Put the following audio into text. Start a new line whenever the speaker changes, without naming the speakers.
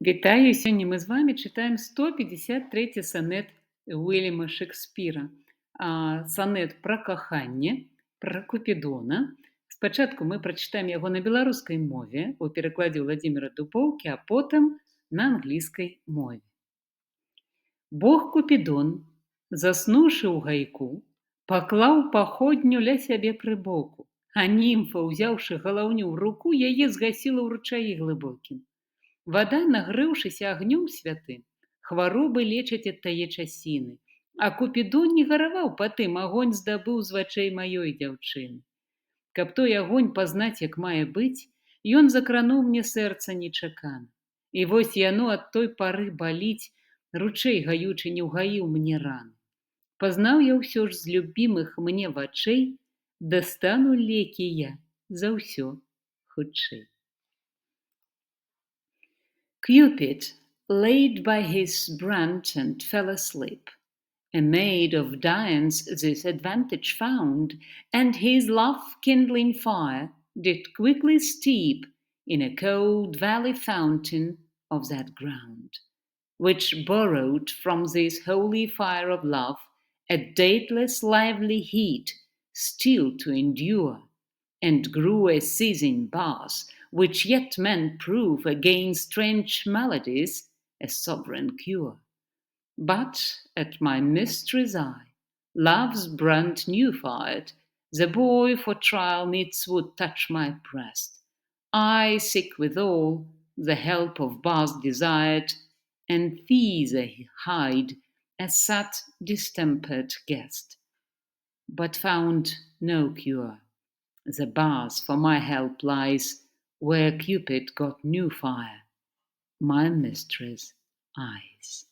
Вітаю! Сёння мы з вами чытаем 153 сонет Уильяма Шекспіра. Сонет пра каханне, пра Купідона. Спачатку мы прачытаем яго на беларускай мове у перакладзе Владзіміра Дубоўкі, а потым на англійскай мове. Бог Купідон, заснуўшы ў гайку, паклаў паходню ля сябе пры боку, а німфа, узяўшы галаўню ў руку, яе згасіла ў ручаі глыбокім. Вада, нагрэўшыся агнём святым, хваробы лечыць ад тае часіны. А Купідон не гараваў па тым, агонь здабыў з вачэй маёй дзяўчыны. Каб той агонь пазнаць, як мае быць, ён закрануў мне сэрца нечакана. І вось яно ад той пары баліць, ручэй гаючы не ўгаіў мне раны. Пазнаў я ўсё ж з любімых мне вачэй, дастану лекі я за ўсё хутчэй. Cupid, laid by his branch and fell asleep. A maid of Dian's this advantage found, and his love-kindling fire did quickly steep in a cold valley fountain of that ground, which borrowed from this holy fire of love a dateless lively heat still to endure, and grew a seizing bass, which yet men prove against strange maladies a sovereign cure. But at my mistress' eye, love's brand new fired, the boy for trial needs would touch my breast. I seek withal the help of bass desired, and thither hied a sad distempered guest, but found no cure. The bass for my help lies where Cupid got new fire, my mistress' eyes.